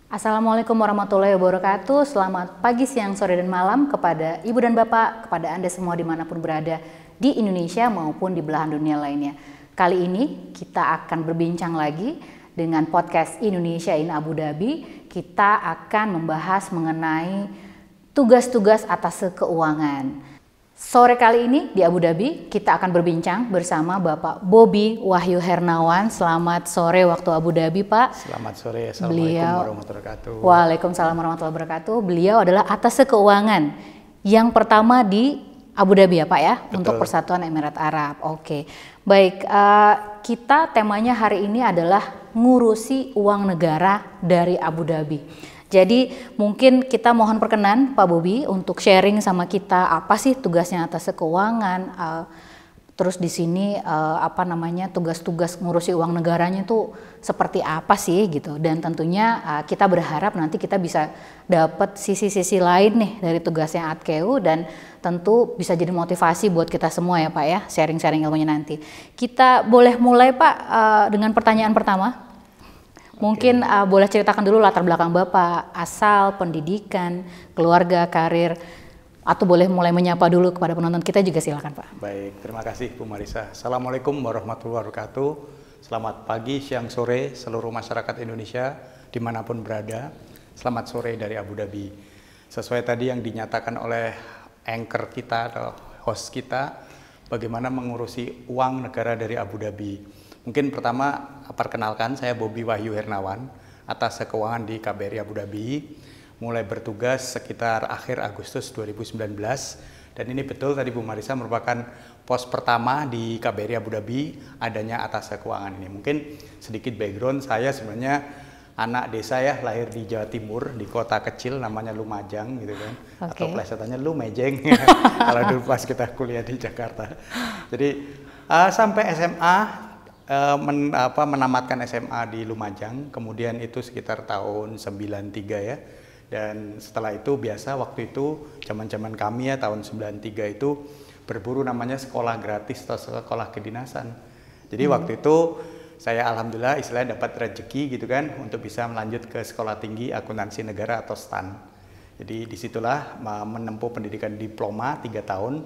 Assalamualaikum warahmatullahi wabarakatuh. Selamat pagi, siang, sore, dan malam kepada Ibu dan Bapak, kepada Anda semua dimanapun berada di Indonesia maupun di belahan dunia lainnya. Kali ini kita akan berbincang lagi dengan podcast Indonesia in Abu Dhabi. Kita akan membahas mengenai tugas-tugas atas keuangan. Sore kali ini di Abu Dhabi kita akan berbincang bersama Bapak Bobi Wahyu Hernawan. Selamat sore waktu Abu Dhabi, Pak. Selamat sore. Assalamualaikum warahmatullahi wabarakatuh. Waalaikumsalam warahmatullahi wabarakatuh. Beliau adalah atas keuangan yang pertama di Abu Dhabi ya, Pak ya. Betul. Untuk Persatuan Emirat Arab. Oke. Baik, kita temanya hari ini adalah ngurusi uang negara dari Abu Dhabi. Jadi mungkin kita mohon perkenan Pak Bobi untuk sharing sama kita apa sih tugasnya atas keuangan, terus di sini tugas-tugas ngurusi uang negaranya itu seperti apa sih gitu. Dan tentunya kita berharap nanti kita bisa dapat sisi-sisi lain nih dari tugasnya ADKEU dan tentu bisa jadi motivasi buat kita semua ya Pak ya, sharing-sharing ilmunya nanti. Kita boleh mulai Pak dengan pertanyaan pertama. Mungkin boleh ceritakan dulu latar belakang Bapak, asal, pendidikan, keluarga, karir, atau boleh mulai menyapa dulu kepada penonton kita juga silakan Pak. Baik, terima kasih Bu Marisa. Assalamualaikum warahmatullahi wabarakatuh. Selamat pagi, siang, sore seluruh masyarakat Indonesia dimanapun berada. Selamat sore dari Abu Dhabi. Sesuai tadi yang dinyatakan oleh anchor kita atau host kita, bagaimana mengurusi uang negara dari Abu Dhabi. Mungkin pertama perkenalkan, saya Bobi Wahyu Hernawan, atas keuangan di KBRI Abu Dhabi, mulai bertugas sekitar akhir Agustus 2019, dan ini betul tadi Bu Marisa merupakan pos pertama di KBRI Abu Dhabi adanya atas keuangan ini. Mungkin sedikit background, saya sebenarnya anak desa ya, lahir di Jawa Timur, di kota kecil namanya Lumajang gitu kan, atau plesetannya Lumejeng kalau dulu pas kita kuliah di Jakarta. Jadi sampai SMA, menamatkan SMA di Lumajang, kemudian itu sekitar tahun 93 ya. Dan setelah itu biasa waktu itu zaman-zaman kami ya tahun 93 itu berburu namanya sekolah gratis atau sekolah kedinasan. Jadi waktu itu saya alhamdulillah istilahnya dapat rezeki gitu kan untuk bisa melanjut ke sekolah tinggi akuntansi negara atau STAN. Jadi disitulah menempuh pendidikan diploma 3 tahun.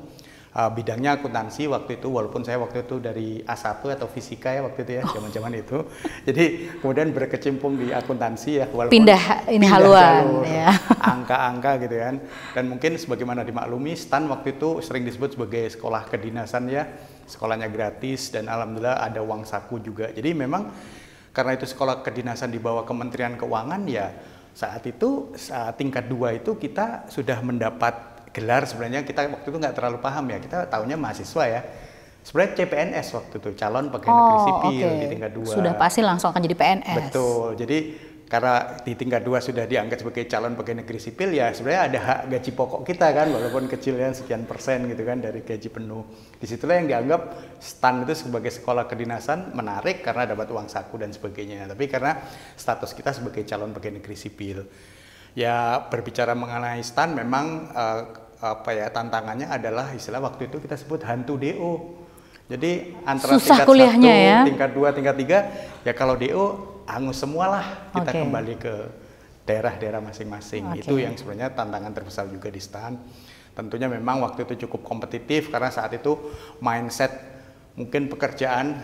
Bidangnya akuntansi waktu itu, walaupun saya waktu itu dari A1 atau fisika ya waktu itu ya, zaman-zaman itu. Jadi kemudian berkecimpung di akuntansi ya, walaupun pindah haluan ya. Angka-angka gitu kan. Dan mungkin sebagaimana dimaklumi, STAN waktu itu sering disebut sebagai sekolah kedinasan ya. Sekolahnya gratis dan alhamdulillah ada uang saku juga. Jadi memang karena itu sekolah kedinasan di bawah Kementerian Keuangan ya, saat itu tingkat 2 itu kita sudah mendapat gelar. Sebenarnya kita waktu itu nggak terlalu paham ya, kita tahunya mahasiswa ya. Sebenarnya CPNS waktu itu, calon pegawai negeri sipil di tingkat 2. Sudah pasti langsung akan jadi PNS. Betul, jadi karena di tingkat 2 sudah diangkat sebagai calon pegawai negeri sipil ya sebenarnya ada hak gaji pokok kita kan, walaupun kecilnya sekian persen gitu kan dari gaji penuh. Disitulah yang dianggap STAN itu sebagai sekolah kedinasan menarik karena dapat uang saku dan sebagainya. Tapi karena status kita sebagai calon pegawai negeri sipil. Ya berbicara mengenai STAN memang tantangannya adalah istilah waktu itu kita sebut hantu DO. Jadi antara susah tingkat kuliahnya 1, ya. tingkat 2, tingkat 3 ya kalau DO hangus semualah kita kembali ke daerah-daerah masing-masing. Itu yang sebenarnya tantangan terbesar juga di STAN. Tentunya memang waktu itu cukup kompetitif karena saat itu mindset mungkin pekerjaan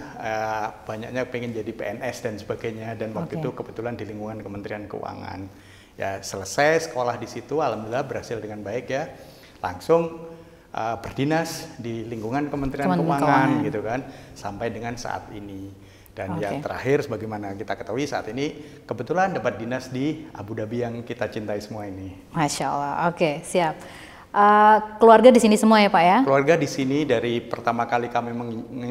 banyaknya pengen jadi PNS dan sebagainya, dan waktu itu kebetulan di lingkungan Kementerian Keuangan. Ya selesai sekolah di situ, alhamdulillah berhasil dengan baik ya. Langsung berdinas di lingkungan Kementerian Keuangan gitu kan, sampai dengan saat ini. Dan yang terakhir sebagaimana kita ketahui saat ini kebetulan dapat dinas di Abu Dhabi yang kita cintai semua ini. Masya Allah, siap. Keluarga di sini semua ya Pak ya? Keluarga di sini dari pertama kali kami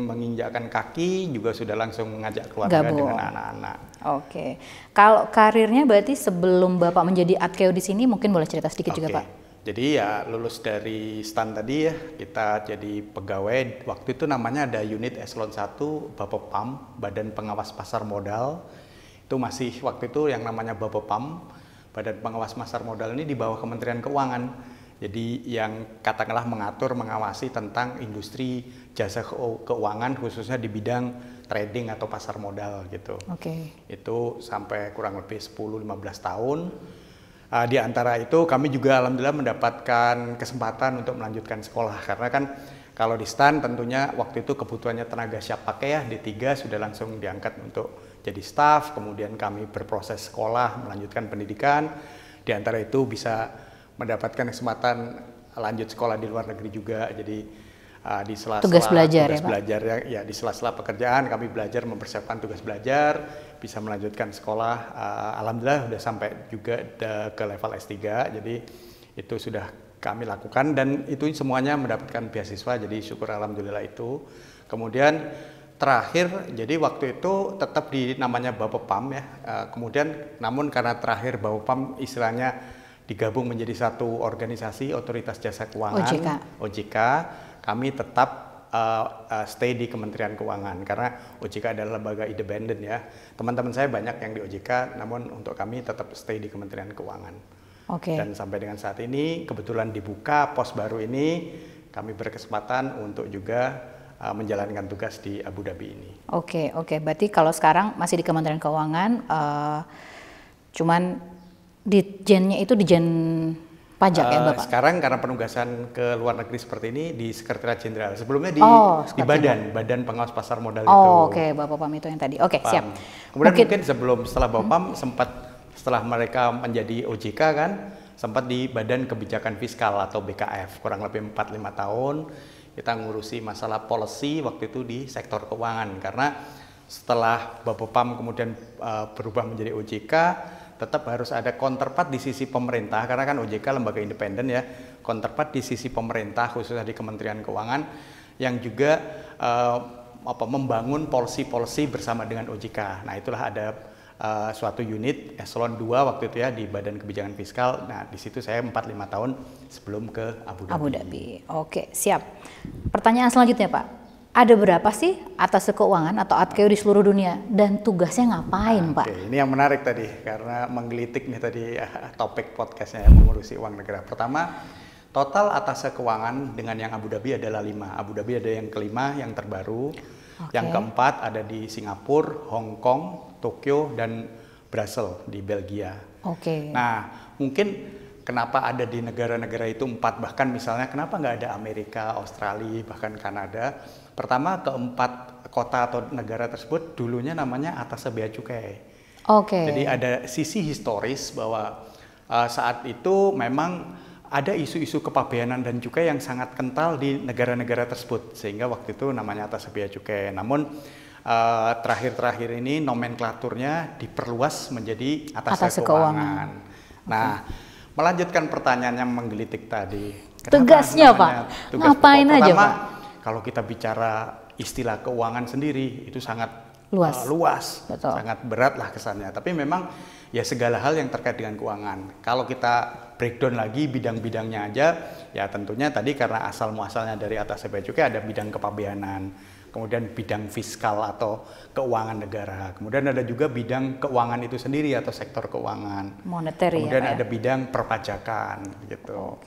menginjakkan kaki juga sudah langsung mengajak keluarga dengan anak-anak. Kalau karirnya berarti sebelum Bapak menjadi ADKEU di sini mungkin boleh cerita sedikit juga Pak? Jadi ya lulus dari STAN tadi ya, kita jadi pegawai, waktu itu namanya ada unit eselon 1 Bapepam, Badan Pengawas Pasar Modal. Itu masih waktu itu yang namanya Bapepam, Badan Pengawas Pasar Modal ini di bawah Kementerian Keuangan. Jadi yang katakanlah mengatur, mengawasi tentang industri jasa keuangan khususnya di bidang trading atau pasar modal gitu. Itu sampai kurang lebih 10-15 tahun. Di antara itu kami juga alhamdulillah mendapatkan kesempatan untuk melanjutkan sekolah, karena kan kalau di STAN tentunya waktu itu kebutuhannya tenaga siap pakai ya, D3 sudah langsung diangkat untuk jadi staf, kemudian kami berproses sekolah, melanjutkan pendidikan, di antara itu bisa mendapatkan kesempatan lanjut sekolah di luar negeri juga, jadi di sela-sela tugas belajar ya, di sela-sela pekerjaan kami belajar mempersiapkan tugas belajar, bisa melanjutkan sekolah, alhamdulillah sudah sampai juga ke level S3, jadi itu sudah kami lakukan dan itu semuanya mendapatkan beasiswa, jadi syukur alhamdulillah itu. Kemudian terakhir, jadi waktu itu tetap di namanya Bapepam ya, kemudian namun karena terakhir Bapepam istilahnya digabung menjadi satu organisasi Otoritas Jasa Keuangan, OJK, kami tetap stay di Kementerian Keuangan karena OJK adalah lembaga independen ya. Teman-teman saya banyak yang di OJK, namun untuk kami tetap stay di Kementerian Keuangan. Dan sampai dengan saat ini kebetulan dibuka pos baru ini, kami berkesempatan untuk juga menjalankan tugas di Abu Dhabi ini. Oke. Berarti kalau sekarang masih di Kementerian Keuangan, cuman Ditjennya itu Ditjen Pajak ya Bapak? Sekarang karena penugasan ke luar negeri seperti ini di Sekretariat Jenderal. Sebelumnya di Badan Pengawas Pasar Modal itu. Oke, Bapak Pam itu yang tadi. Oke, siap. Kemudian mungkin setelah Bapak Pam setelah mereka menjadi OJK kan, sempat di Badan Kebijakan Fiskal atau BKF, kurang lebih 4-5 tahun kita ngurusi masalah policy waktu itu di sektor keuangan, karena setelah Bapepam kemudian berubah menjadi OJK, tetap harus ada counterpart di sisi pemerintah, karena kan OJK lembaga independen ya, counterpart di sisi pemerintah khususnya di Kementerian Keuangan yang juga membangun policy-policy bersama dengan OJK. Nah itulah ada suatu unit eselon 2 waktu itu ya di Badan Kebijakan Fiskal. Nah di situ saya 4-5 tahun sebelum ke Abu Dhabi. Oke, siap. Pertanyaan selanjutnya Pak, ada berapa sih atas keuangan atau ATKEU di seluruh dunia dan tugasnya ngapain Pak? Ini yang menarik tadi karena menggelitik nih tadi topik podcastnya yang mengurusi uang negara. Pertama, total atas keuangan dengan yang Abu Dhabi adalah 5. Abu Dhabi ada yang kelima yang terbaru. Yang keempat ada di Singapura, Hong Kong, Tokyo, dan Brussels di Belgia. Nah, mungkin kenapa ada di negara-negara itu 4, bahkan misalnya kenapa nggak ada Amerika, Australia, bahkan Kanada. Pertama, keempat kota atau negara tersebut dulunya namanya atas bea cukai. Jadi ada sisi historis bahwa saat itu memang ada isu-isu kepabeanan dan cukai yang sangat kental di negara-negara tersebut, sehingga waktu itu namanya atas bea cukai. Namun terakhir-terakhir ini nomenklaturnya diperluas menjadi atas keuangan. Nah, melanjutkan pertanyaan yang menggelitik tadi. Tugasnya Pak, ngapain aja Pak? Kalau kita bicara istilah keuangan sendiri itu sangat luas, sangat berat lah kesannya. Tapi memang ya segala hal yang terkait dengan keuangan. Kalau kita breakdown lagi bidang-bidangnya aja, ya tentunya tadi karena asal muasalnya dari atas bea cukai ada bidang kepabeanan, kemudian bidang fiskal atau keuangan negara, kemudian ada juga bidang keuangan itu sendiri atau sektor keuangan, moneter, kemudian ada bidang perpajakan gitu.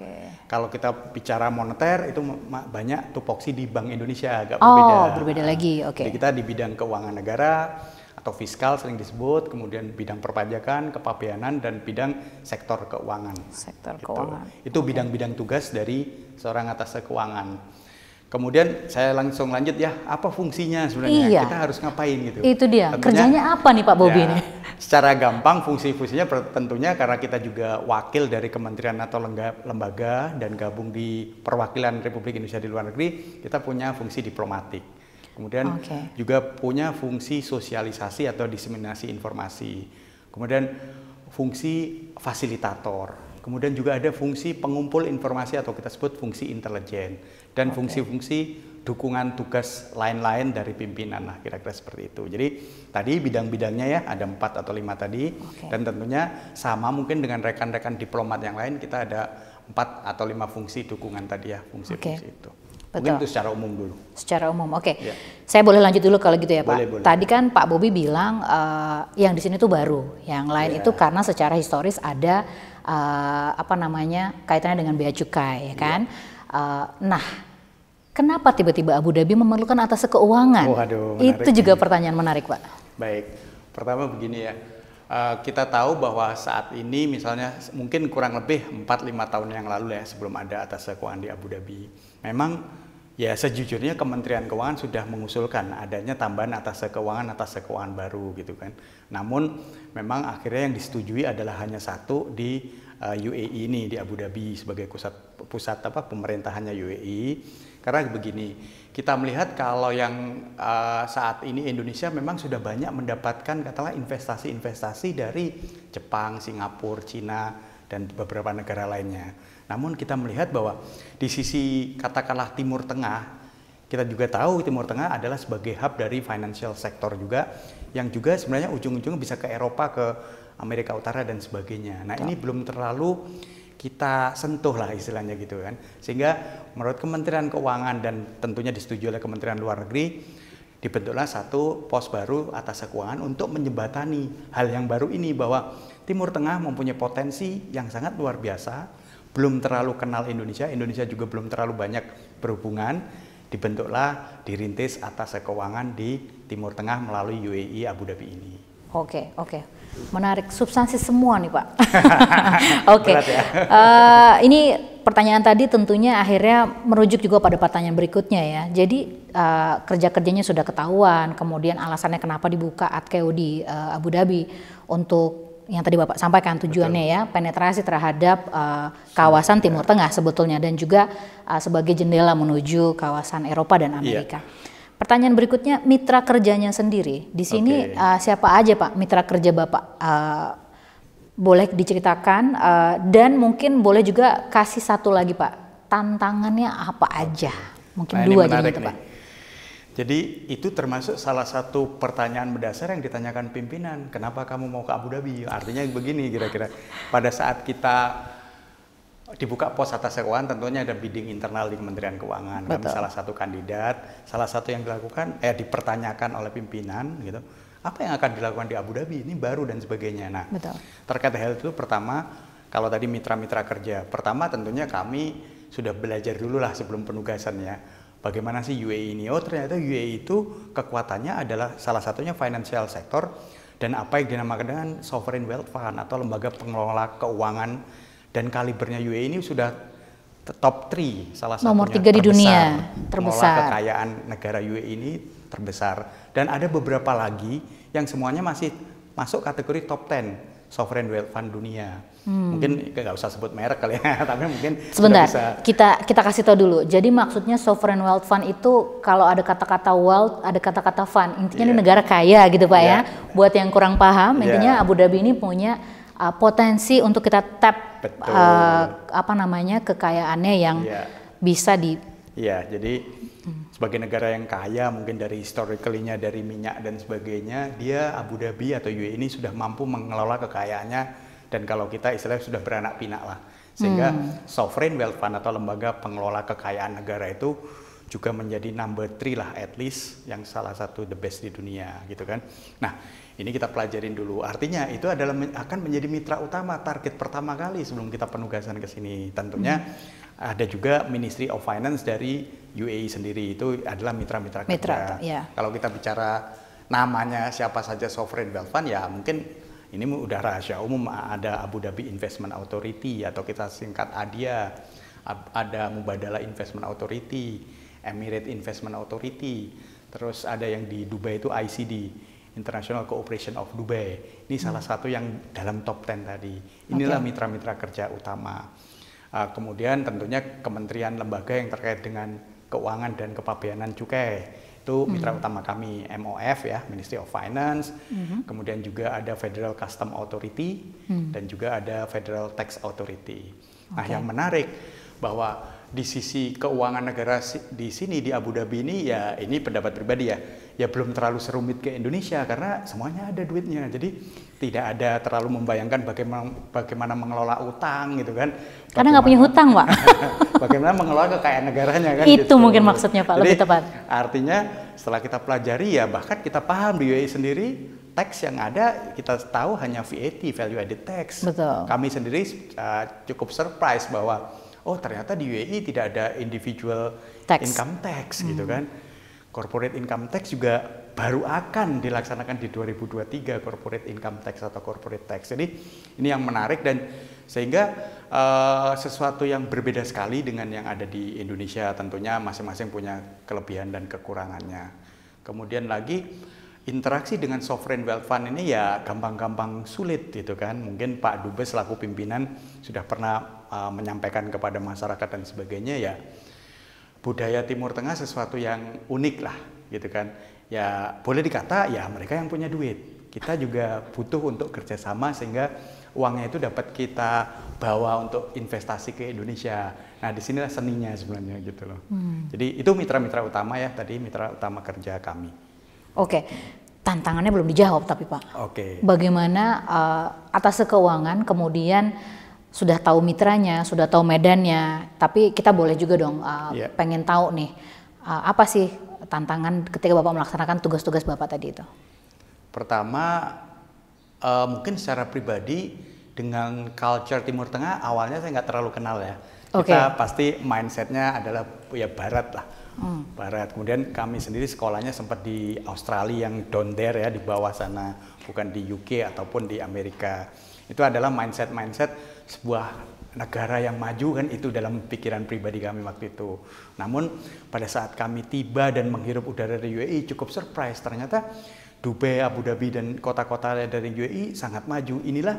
Kalau kita bicara moneter itu banyak tupoksi di Bank Indonesia agak berbeda lagi. Jadi kita di bidang keuangan negara atau fiskal sering disebut, kemudian bidang perpajakan, kepabeanan, dan bidang sektor keuangan. Itu bidang-bidang tugas dari seorang atas keuangan. Kemudian saya langsung lanjut ya, apa fungsinya sebenarnya? Kita harus ngapain gitu? Itu dia, tentunya, kerjanya apa nih Pak Bobi ini? Secara gampang fungsi-fungsinya tentunya karena kita juga wakil dari kementerian atau lembaga dan gabung di perwakilan Republik Indonesia di luar negeri, kita punya fungsi diplomatik. Kemudian juga punya fungsi sosialisasi atau diseminasi informasi. Kemudian fungsi fasilitator. Kemudian juga ada fungsi pengumpul informasi atau kita sebut fungsi intelijen. Dan fungsi-fungsi dukungan tugas lain-lain dari pimpinan lah, kira-kira seperti itu. Jadi tadi bidang-bidangnya ya ada 4 atau 5 tadi. Dan tentunya sama mungkin dengan rekan-rekan diplomat yang lain, kita ada 4 atau 5 fungsi dukungan tadi ya, fungsi-fungsi itu. Mungkin itu secara umum dulu. Secara umum, oke. Ya. Saya boleh lanjut dulu kalau gitu ya Pak. Boleh. Tadi kan Pak Bobi bilang yang di sini tuh baru, yang lain itu karena secara historis ada kaitannya dengan bea cukai, ya kan. Nah, kenapa tiba-tiba Abu Dhabi memerlukan atas keuangan? Waduh, itu juga pertanyaan menarik Pak. Baik, pertama begini ya. Kita tahu bahwa saat ini misalnya mungkin kurang lebih 4-5 tahun yang lalu ya, sebelum ada atas keuangan di Abu Dhabi, memang ya sejujurnya Kementerian Keuangan sudah mengusulkan adanya tambahan atas keuangan baru gitu kan. Namun memang akhirnya yang disetujui adalah hanya satu di UAE ini, di Abu Dhabi sebagai pusat pemerintahannya UAE. Karena begini, kita melihat kalau yang saat ini Indonesia memang sudah banyak mendapatkan katakanlah investasi-investasi dari Jepang, Singapura, Cina, dan beberapa negara lainnya. Namun kita melihat bahwa di sisi katakanlah Timur Tengah, kita juga tahu Timur Tengah adalah sebagai hub dari financial sector juga, yang juga sebenarnya ujung-ujungnya bisa ke Eropa, ke Amerika Utara dan sebagainya. Nah ini belum terlalu kita sentuh lah istilahnya gitu kan. Sehingga menurut Kementerian Keuangan dan tentunya disetujui oleh Kementerian Luar Negeri, dibentuklah satu pos baru atas keuangan untuk menjembatani hal yang baru ini, bahwa Timur Tengah mempunyai potensi yang sangat luar biasa, belum terlalu kenal Indonesia juga belum terlalu banyak berhubungan, dibentuklah, dirintis atas keuangan di Timur Tengah melalui UAE Abu Dhabi ini. Oke. Menarik, substansi semua nih Pak. Oke. Ya. Ini pertanyaan tadi tentunya akhirnya merujuk juga pada pertanyaan berikutnya ya. Jadi kerja-kerjanya sudah ketahuan, kemudian alasannya kenapa dibuka ATKEO di Abu Dhabi untuk yang tadi Bapak sampaikan tujuannya. Betul. Ya, penetrasi terhadap kawasan Timur Tengah sebetulnya, dan juga sebagai jendela menuju kawasan Eropa dan Amerika. Iya. Pertanyaan berikutnya, mitra kerjanya sendiri. Di sini siapa aja Pak mitra kerja Bapak? Boleh diceritakan dan mungkin boleh juga kasih satu lagi Pak, tantangannya apa aja? Mungkin dua aja gitu Pak. Jadi itu termasuk salah satu pertanyaan mendasar yang ditanyakan pimpinan. Kenapa kamu mau ke Abu Dhabi? Artinya begini kira-kira. Pada saat kita dibuka pos atas keuangan, tentunya ada bidding internal di Kementerian Keuangan. Kami salah satu kandidat, salah satu yang dilakukan dipertanyakan oleh pimpinan gitu. Apa yang akan dilakukan di Abu Dhabi? Ini baru dan sebagainya. Nah, terkait hal itu, pertama, kalau tadi mitra-mitra kerja, pertama tentunya kami sudah belajar dulu lah sebelum penugasannya. Bagaimana sih UAE ini? Oh, ternyata UAE itu kekuatannya adalah salah satunya financial sector dan apa yang dinamakan dengan sovereign wealth fund atau lembaga pengelola keuangan. Dan kalibernya UAE ini sudah top 3, salah satunya nomor 3 di dunia, terbesar. Kekayaan negara UAE ini terbesar. Dan ada beberapa lagi yang semuanya masih masuk kategori top 10 sovereign wealth fund dunia. Mungkin nggak usah sebut merek kali ya, tapi mungkin sebentar bisa. kita kasih tahu dulu. Jadi maksudnya sovereign wealth fund itu kalau ada kata-kata wealth, ada kata-kata fund, intinya ini negara kaya gitu Pak ya. Buat yang kurang paham, intinya Abu Dhabi ini punya potensi untuk kita tap kekayaannya yang bisa di. Iya, jadi sebagai negara yang kaya mungkin dari historically-nya dari minyak dan sebagainya, dia Abu Dhabi atau UAE ini sudah mampu mengelola kekayaannya, dan kalau kita istilahnya sudah beranak pinak lah. Sehingga sovereign wealth fund atau lembaga pengelola kekayaan negara itu juga menjadi number 3 lah at least, yang salah satu the best di dunia gitu kan. Nah, ini kita pelajarin dulu. Artinya itu adalah akan menjadi mitra utama, target pertama kali sebelum kita penugasan ke sini. Tentunya ada juga Ministry of Finance dari UAE sendiri, itu adalah mitra-mitra kerja. Kalau kita bicara namanya siapa saja sovereign wealth fund, ya mungkin ini udah rahasia umum. Ada Abu Dhabi Investment Authority atau kita singkat ADIA, ada Mubadala Investment Authority, Emirates Investment Authority, terus ada yang di Dubai itu ICD, International Cooperation of Dubai. Ini salah satu yang dalam top 10 tadi. Inilah mitra-mitra kerja utama. Kemudian tentunya kementerian lembaga yang terkait dengan keuangan dan kepabeanan cukai. Itu mitra utama kami, MOF ya, Ministry of Finance. Kemudian juga ada Federal Custom Authority dan juga ada Federal Tax Authority. Nah, yang menarik bahwa di sisi keuangan negara di sini di Abu Dhabi ini ya ini pendapat pribadi ya belum terlalu serumit ke Indonesia karena semuanya ada duitnya. Jadi tidak ada terlalu membayangkan bagaimana mengelola utang gitu kan. Karena nggak punya hutang, Pak. Bagaimana mengelola kekayaan negaranya kan. Itu gitu. mungkin maksudnya Pak, lebih tepat. Artinya setelah kita pelajari ya bahkan kita paham di UAE sendiri tax yang ada kita tahu hanya VAT, value added tax. Betul. Kami sendiri cukup surprise bahwa oh ternyata di UAE tidak ada individual income tax gitu kan. Corporate income tax juga baru akan dilaksanakan di 2023 corporate income tax atau corporate tax. Jadi ini yang menarik dan sehingga sesuatu yang berbeda sekali dengan yang ada di Indonesia, tentunya masing-masing punya kelebihan dan kekurangannya. Kemudian lagi interaksi dengan sovereign wealth fund ini ya gampang-gampang sulit gitu kan. Mungkin Pak Dubes selaku pimpinan sudah pernah menyampaikan kepada masyarakat dan sebagainya ya budaya Timur Tengah sesuatu yang unik lah gitu kan. Ya boleh dikata ya mereka yang punya duit. Kita juga butuh untuk kerjasama sehingga uangnya itu dapat kita bawa untuk investasi ke Indonesia. Nah disinilah seninya sebenarnya gitu loh. Jadi itu mitra-mitra utama ya tadi mitra utama kerja kami. Oke, tantangannya belum dijawab tapi Pak. Oke. Bagaimana atas keuangan kemudian sudah tahu mitranya, sudah tahu medannya, tapi kita boleh juga dong pengen tahu nih apa sih tantangan ketika Bapak melaksanakan tugas-tugas Bapak tadi itu? Pertama mungkin secara pribadi dengan culture Timur Tengah awalnya saya nggak terlalu kenal ya. Kita pasti mindsetnya adalah ya Barat lah. Barat. Kemudian kami sendiri sekolahnya sempat di Australia yang down there ya di bawah sana, bukan di UK ataupun di Amerika. Itu adalah mindset sebuah negara yang maju kan itu dalam pikiran pribadi kami waktu itu. Namun pada saat kami tiba dan menghirup udara dari UAE cukup surprise ternyata Dubai, Abu Dhabi dan kota-kota dari UAE sangat maju. Inilah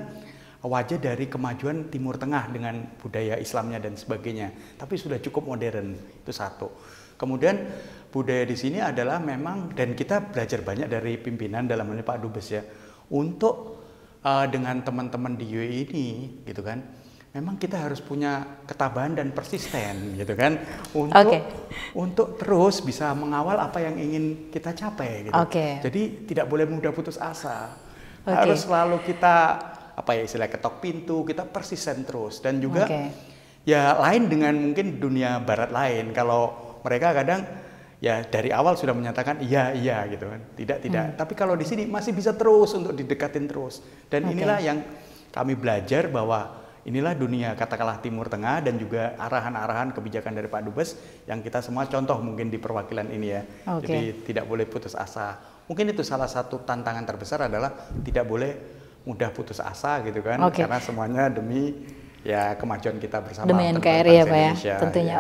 wajah dari kemajuan Timur Tengah dengan budaya Islamnya dan sebagainya. Tapi sudah cukup modern, itu satu. Kemudian budaya di sini adalah memang dan kita belajar banyak dari pimpinan dalam hal ini Pak Dubes ya untuk dengan teman-teman di UAE ini gitu kan. Memang kita harus punya ketabahan dan persisten gitu kan untuk terus bisa mengawal apa yang ingin kita capai gitu. Jadi tidak boleh mudah putus asa. Harus selalu kita istilah ketok pintu, kita persisten terus dan juga ya lain dengan mungkin dunia barat lain kalau mereka kadang ya dari awal sudah menyatakan iya gitu kan. Tidak. Tapi kalau di sini masih bisa terus untuk didekatin terus. Dan inilah yang kami belajar bahwa inilah dunia katakanlah Timur Tengah dan juga arahan-arahan kebijakan dari Pak Dubes yang kita semua contoh mungkin di perwakilan ini ya. Jadi tidak boleh putus asa. Mungkin itu salah satu tantangan terbesar adalah tidak boleh mudah putus asa gitu kan. Karena semuanya demi ya kemajuan kita bersama. Demi NKRI ya Pak ya, tentunya.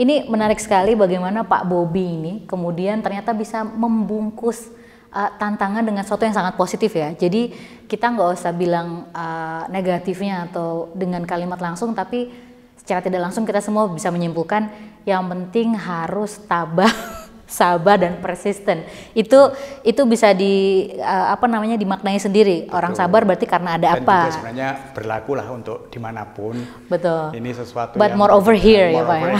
Ini menarik sekali bagaimana Pak Bobi ini kemudian ternyata bisa membungkus tantangan dengan sesuatu yang sangat positif ya. Jadi kita nggak usah bilang negatifnya atau dengan kalimat langsung, tapi secara tidak langsung kita semua bisa menyimpulkan yang penting harus tabah, sabar dan persisten. Itu bisa dimaknai sendiri. Betul. Orang sabar berarti karena ada dan apa. Dan juga sebenarnya berlaku lah untuk dimanapun. Betul. Ini sesuatu But yang more over here ya Pak ya.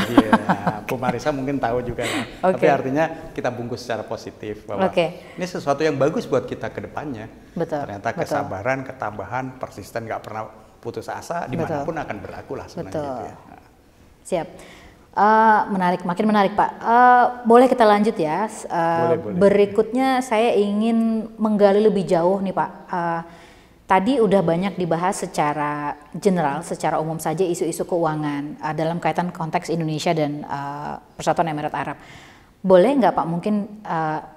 Bu Marisa mungkin tahu juga lah. Tapi artinya kita bungkus secara positif bahwa ini sesuatu yang bagus buat kita ke depannya. Ternyata kesabaran, ketabahan, persisten, nggak pernah putus asa dimanapun akan berlaku lah sebenarnya. Gitu ya. Siap. Menarik, makin menarik Pak. Boleh kita lanjut ya. Boleh. Berikutnya saya ingin menggali lebih jauh nih Pak. Tadi udah banyak dibahas secara general, secara umum saja isu-isu keuangan dalam kaitan konteks Indonesia dan Persatuan Emirat Arab. Boleh nggak Pak mungkin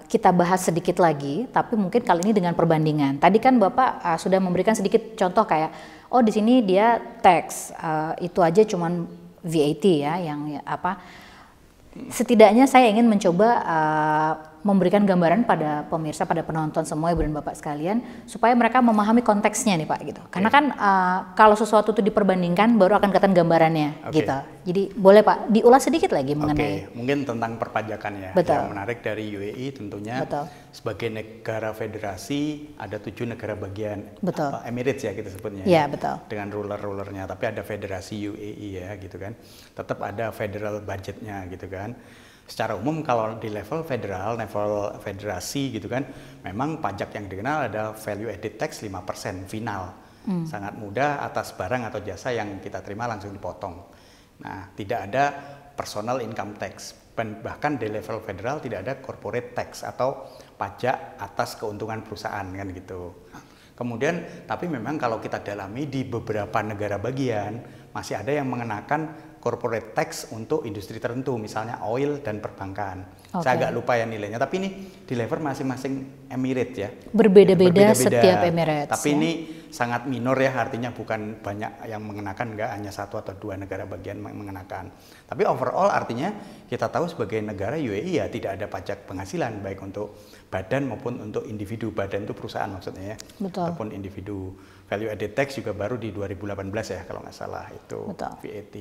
kita bahas sedikit lagi, tapi mungkin kali ini dengan perbandingan. Tadi kan Bapak sudah memberikan sedikit contoh kayak, oh di sini dia tax, itu aja cuman VAT ya, yang setidaknya saya ingin mencoba memberikan gambaran pada pemirsa, pada penonton semua ibu dan bapak sekalian, supaya mereka memahami konteksnya nih Pak gitu. Karena kan kalau sesuatu itu diperbandingkan baru akan kelihatan gambarannya gitu. Jadi boleh Pak diulas sedikit lagi mengenai. Mungkin tentang perpajakan ya. Betul. Yang menarik dari UAE tentunya sebagai negara federasi ada 7 negara bagian. Betul. Emirates ya kita sebutnya. Iya betul. Dengan ruler-rulernya, tapi ada federasi UAE ya gitu kan. Tetap ada federal budgetnya gitu kan. Secara umum kalau di level federal, level federasi gitu kan, memang pajak yang dikenal ada value added tax 5% final. Sangat mudah atas barang atau jasa yang kita terima langsung dipotong. Nah, tidak ada personal income tax. Bahkan di level federal tidak ada corporate tax atau pajak atas keuntungan perusahaan kan gitu. Kemudian, tapi memang kalau kita dalami di beberapa negara bagian masih ada yang mengenakan corporate tax untuk industri tertentu, misalnya oil dan perbankan. Saya agak lupa ya nilainya, tapi ini di level masing-masing Emirates ya. Berbeda-beda setiap Emirates. Tapi ya? Ini sangat minor ya, artinya bukan banyak yang mengenakan, nggak hanya 1 atau 2 negara bagian mengenakan. Tapi overall artinya kita tahu sebagai negara UAE ya tidak ada pajak penghasilan baik untuk badan maupun untuk individu. Badan itu perusahaan maksudnya ya. Betul. Ataupun individu. Value added tax juga baru di 2018 ya kalau nggak salah itu. Betul. VAT.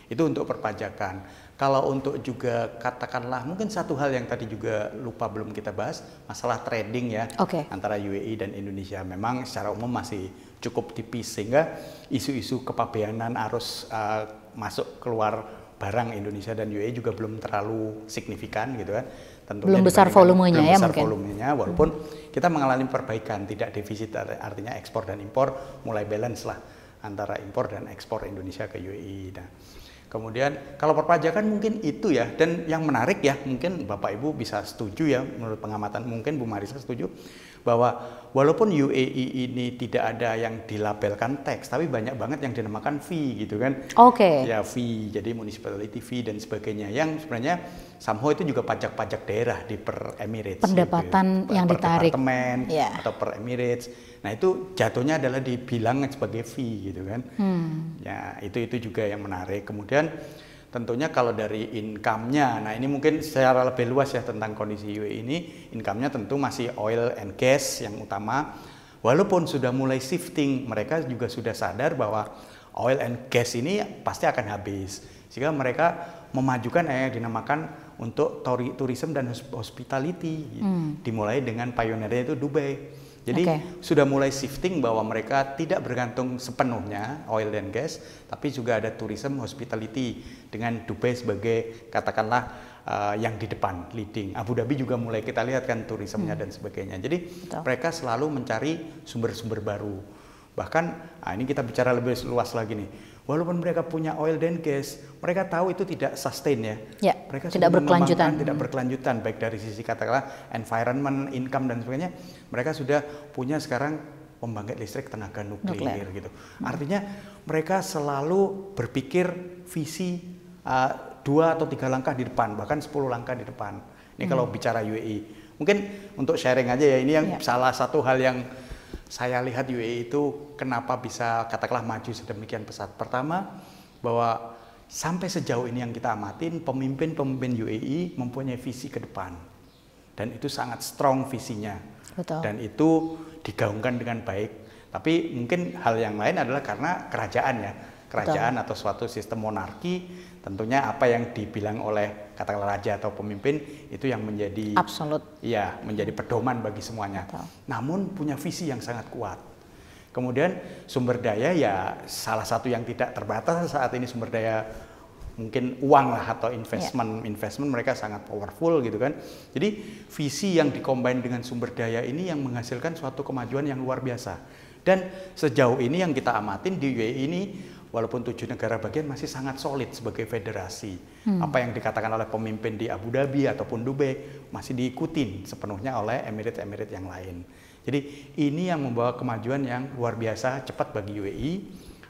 Itu untuk perpajakan. Kalau untuk juga katakanlah mungkin satu hal yang tadi juga lupa belum kita bahas, masalah trading ya antara UAE dan Indonesia. Memang secara umum masih cukup tipis sehingga isu-isu kepabeanan arus masuk keluar barang Indonesia dan UAE juga belum terlalu signifikan gitu kan. Tentunya belum besar volumenya ya mungkin. Volumenya, walaupun kita mengalami perbaikan, tidak defisit, artinya ekspor dan impor mulai balance lah antara impor dan ekspor Indonesia ke UAE. Nah, kemudian kalau perpajakan mungkin itu ya, dan yang menarik ya mungkin Bapak Ibu bisa setuju ya menurut pengamatan, mungkin Bu Marisa setuju bahwa walaupun UAE ini tidak ada yang dilabelkan tax, tapi banyak banget yang dinamakan fee gitu kan. Ya fee, jadi municipality fee dan sebagainya, yang sebenarnya somehow itu juga pajak-pajak daerah di per Emirates. Pendapatan gitu. yang per ditarik. Departemen atau per Emirates. Nah itu jatuhnya adalah dibilang sebagai fee gitu kan. Ya itu juga yang menarik. Kemudian tentunya kalau dari income-nya, nah ini mungkin secara lebih luas ya tentang kondisi UAE ini, income-nya tentu masih oil and gas yang utama. Walaupun sudah mulai shifting, mereka juga sudah sadar bahwa oil and gas ini pasti akan habis. Sehingga mereka memajukan yang dinamakan untuk tourism dan hospitality. Dimulai dengan pioneernya itu Dubai. Jadi sudah mulai shifting bahwa mereka tidak bergantung sepenuhnya oil dan gas, tapi juga ada tourism hospitality dengan Dubai sebagai katakanlah yang di depan leading. Abu Dhabi juga mulai kita lihat kan tourismnya dan sebagainya. Jadi mereka selalu mencari sumber-sumber baru. Bahkan ini kita bicara lebih luas lagi nih. Walaupun mereka punya oil dan gas, mereka tahu itu tidak sustain ya. Mereka tidak berkelanjutan. Tidak berkelanjutan, baik dari sisi katakanlah environment, income dan sebagainya. Mereka sudah punya sekarang pembangkit listrik tenaga nuklir gitu. Artinya mereka selalu berpikir visi 2 atau 3 langkah di depan, bahkan 10 langkah di depan. Ini kalau bicara UAE. Mungkin untuk sharing aja ya, ini yang salah satu hal yang saya lihat UAE itu kenapa bisa katakanlah maju sedemikian pesat. Pertama, bahwa sampai sejauh ini yang kita amatin, pemimpin-pemimpin UAE mempunyai visi ke depan. Dan itu sangat strong visinya. Dan itu digaungkan dengan baik. Tapi mungkin hal yang lain adalah karena kerajaan ya. Kerajaan atau suatu sistem monarki, tentunya apa yang dibilang oleh katakanlah raja atau pemimpin itu yang menjadi absolut. Ya, menjadi pedoman bagi semuanya. Namun punya visi yang sangat kuat. Kemudian sumber daya ya salah satu yang tidak terbatas saat ini, sumber daya mungkin uang lah atau investment mereka sangat powerful gitu kan. Jadi visi yang dikombin dengan sumber daya ini yang menghasilkan suatu kemajuan yang luar biasa. Dan sejauh ini yang kita amatin di UAE ini, walaupun 7 negara bagian masih sangat solid sebagai federasi. Apa yang dikatakan oleh pemimpin di Abu Dhabi ataupun Dubai masih diikutin sepenuhnya oleh Emirates-Emirates yang lain. Jadi ini yang membawa kemajuan yang luar biasa cepat bagi UAE.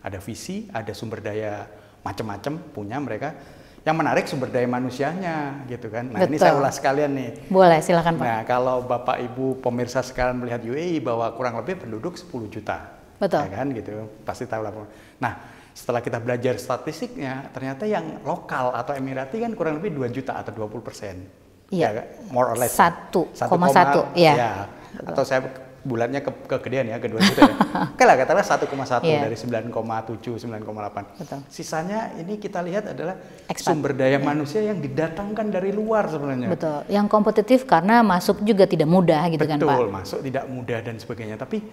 Ada visi, ada sumber daya macam-macam punya mereka. Yang menarik sumber daya manusianya gitu kan. Nah, ini saya ulas sekalian nih. Boleh, silakan Pak. Nah, kalau Bapak Ibu pemirsa sekarang melihat UAE bahwa kurang lebih penduduk 10 juta. Betul. Ya kan gitu. Pasti tahu lah. Nah, setelah kita belajar statistiknya, ternyata yang lokal atau Emirati kan kurang lebih 2 juta atau 20%. Iya. Ya, more or less. 1,1. Iya. Ya. Atau saya bulannya kegedean ya, kedua juta ya. Oke lah, katakanlah 1,1 dari 9,7, 9,8. Betul. Sisanya ini kita lihat adalah Expat. sumber daya manusia yang didatangkan dari luar sebenarnya. Betul. Yang kompetitif karena masuk juga tidak mudah gitu kan Pak. Betul, masuk tidak mudah dan sebagainya. Tapi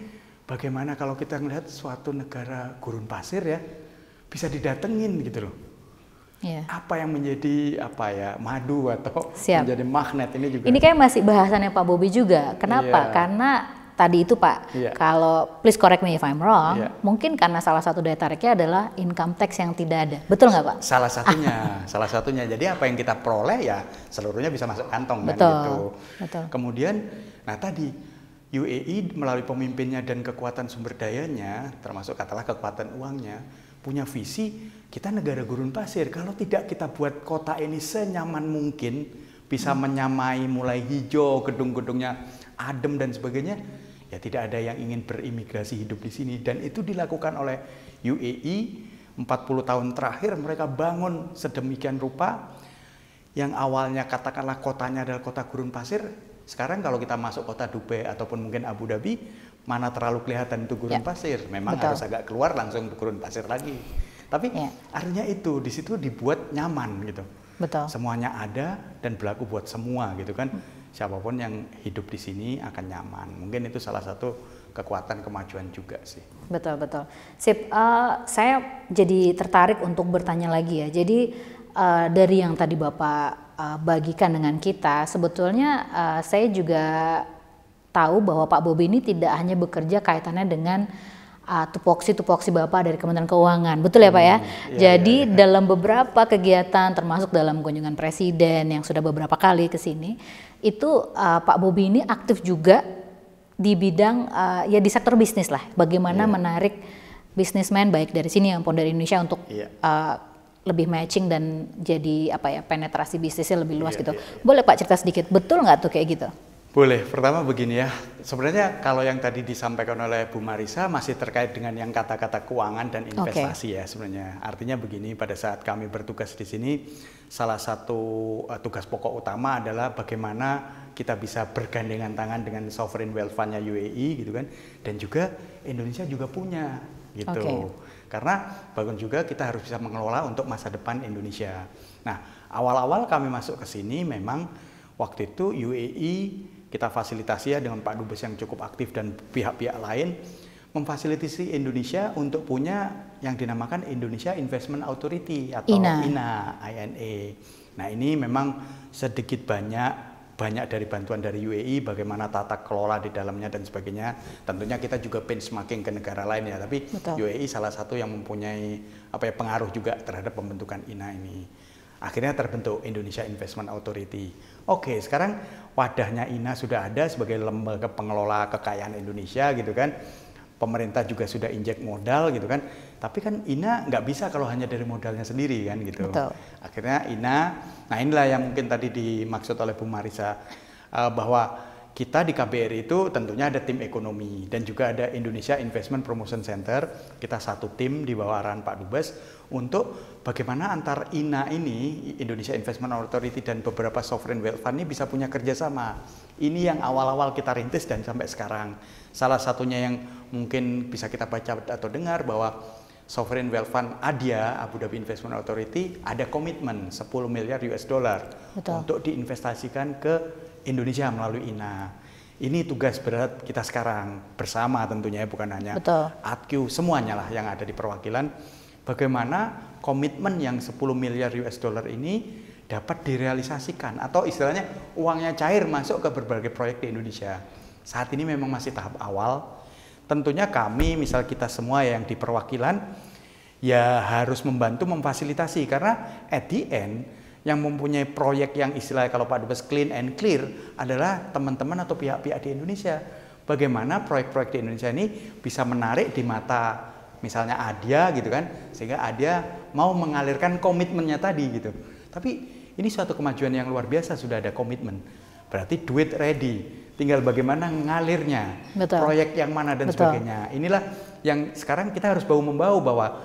bagaimana kalau kita melihat suatu negara gurun pasir ya, bisa didatengin gitu loh. Iya. Apa yang menjadi madu atau Siap. menjadi magnet ini juga. Ini kayak masih bahasannya Pak Bobi juga. Kenapa? Iya. Karena tadi itu Pak, Iya. kalau please correct me if I'm wrong, Iya. mungkin karena salah satu daya tariknya adalah income tax yang tidak ada. Betul nggak Pak? Salah satunya. Jadi apa yang kita peroleh ya seluruhnya bisa masuk kantong kan Betul. gitu. Betul. Kemudian, nah tadi UAE melalui pemimpinnya dan kekuatan sumber dayanya, termasuk katakanlah kekuatan uangnya, punya visi kita negara gurun pasir. Kalau tidak kita buat kota ini senyaman mungkin, bisa menyamai mulai hijau, gedung-gedungnya adem dan sebagainya, ya tidak ada yang ingin berimigrasi hidup di sini. Dan itu dilakukan oleh UAE 40 tahun terakhir. Mereka bangun sedemikian rupa yang awalnya katakanlah kotanya adalah kota gurun pasir. Sekarang kalau kita masuk kota Dubai ataupun mungkin Abu Dhabi, mana terlalu kelihatan itu gurun pasir. Memang Betul. harus agak keluar langsung gurun pasir lagi. Tapi artinya itu di situ dibuat nyaman gitu. Betul. Semuanya ada dan berlaku buat semua gitu kan. Siapapun yang hidup di sini akan nyaman. Mungkin itu salah satu kekuatan kemajuan juga sih. Betul, betul. Sip, saya jadi tertarik untuk bertanya lagi ya. Jadi dari yang tadi Bapak bagikan dengan kita, sebetulnya saya juga tahu bahwa Pak Bobi ini tidak hanya bekerja kaitannya dengan tupoksi Bapak dari Kementerian Keuangan, betul ya Pak ya? Jadi dalam beberapa kegiatan, termasuk dalam kunjungan Presiden yang sudah beberapa kali ke sini, itu Pak Bobi ini aktif juga di bidang ya di sektor bisnis lah. Bagaimana menarik bisnismen baik dari sini maupun dari Indonesia untuk lebih matching dan jadi penetrasi bisnisnya lebih luas gitu. Boleh Pak cerita sedikit, betul nggak tuh kayak gitu? Boleh. Pertama begini ya, sebenarnya kalau yang tadi disampaikan oleh Bu Marisa masih terkait dengan yang kata-kata keuangan dan investasi ya sebenarnya. Artinya begini, pada saat kami bertugas di sini, salah satu tugas pokok utama adalah bagaimana kita bisa bergandengan tangan dengan sovereign wealth fund-nya UAE gitu kan, dan juga Indonesia juga punya gitu. Karena bagus juga kita harus bisa mengelola untuk masa depan Indonesia. Nah, awal-awal kami masuk ke sini memang waktu itu UAE kita fasilitasi ya dengan Pak Dubes yang cukup aktif dan pihak-pihak lain memfasilitasi Indonesia untuk punya yang dinamakan Indonesia Investment Authority atau INA. Nah ini memang sedikit banyak dari bantuan dari UAE, bagaimana tata kelola di dalamnya dan sebagainya. Tentunya kita juga benchmarking ke negara lain ya, tapi UAE salah satu yang mempunyai pengaruh juga terhadap pembentukan INA ini. Akhirnya terbentuk Indonesia Investment Authority. Oke, sekarang wadahnya INA sudah ada sebagai lembaga pengelola kekayaan Indonesia gitu kan. Pemerintah juga sudah injek modal gitu kan. Tapi kan INA nggak bisa kalau hanya dari modalnya sendiri kan gitu. Betul. Akhirnya INA, nah inilah yang mungkin tadi dimaksud oleh Bu Marisa, bahwa kita di KBRI itu tentunya ada tim ekonomi dan juga ada Indonesia Investment Promotion Center. Kita satu tim di bawah arahan Pak Dubes untuk bagaimana antar INA ini, Indonesia Investment Authority dan beberapa sovereign wealth fund ini bisa punya kerjasama. Ini yang awal-awal kita rintis dan sampai sekarang. Salah satunya yang mungkin bisa kita baca atau dengar bahwa Sovereign Wealth Fund ADIA, Abu Dhabi Investment Authority, ada komitmen 10 miliar US dollar untuk diinvestasikan ke Indonesia melalui INA. Ini tugas berat kita sekarang bersama tentunya, bukan hanya ATQ, semuanya lah yang ada di perwakilan. Bagaimana komitmen yang 10 miliar US dollar ini dapat direalisasikan atau istilahnya uangnya cair masuk ke berbagai proyek di Indonesia. Saat ini memang masih tahap awal. Tentunya kami, misal kita semua yang di perwakilan, ya harus membantu memfasilitasi. Karena at the end, yang mempunyai proyek yang istilahnya kalau Pak Dubes clean and clear adalah teman-teman atau pihak-pihak di Indonesia. Bagaimana proyek-proyek di Indonesia ini bisa menarik di mata misalnya ADIA gitu kan, sehingga ADIA mau mengalirkan komitmennya tadi gitu. Tapi ini suatu kemajuan yang luar biasa, sudah ada komitmen. Berarti duit ready. Tinggal bagaimana ngalirnya, proyek yang mana dan sebagainya. Inilah yang sekarang kita harus bahu-membahu bahwa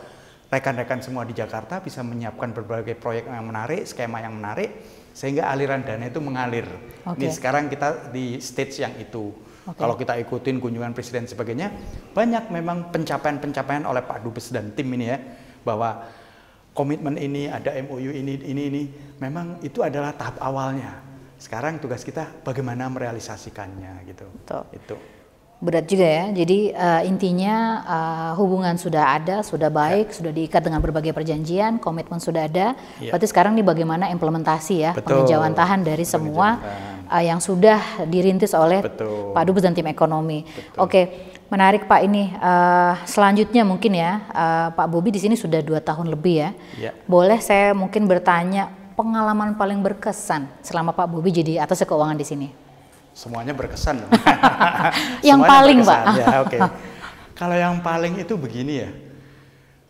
rekan-rekan semua di Jakarta bisa menyiapkan berbagai proyek yang menarik, skema yang menarik, sehingga aliran dana itu mengalir. Ini sekarang kita di stage yang itu. Kalau kita ikutin kunjungan presiden sebagainya, banyak memang pencapaian-pencapaian oleh Pak Dubes dan tim ini ya, bahwa komitmen ini, ada MOU ini, memang itu adalah tahap awalnya. Sekarang tugas kita bagaimana merealisasikannya gitu. Itu. Berat juga ya. Jadi intinya hubungan sudah ada, sudah baik, sudah diikat dengan berbagai perjanjian, komitmen sudah ada. Berarti sekarang nih bagaimana implementasi ya, penghijauan tahan dari semua yang sudah dirintis oleh Pak Dubes dan tim ekonomi. Oke, menarik Pak ini. Selanjutnya mungkin ya, Pak Bobi di sini sudah 2 tahun lebih ya. Boleh saya mungkin bertanya pengalaman paling berkesan selama Pak Bobi jadi atas keuangan di sini? Semuanya berkesan. Yang semuanya paling berkesan. Pak. Ya, Kalau yang paling itu begini ya,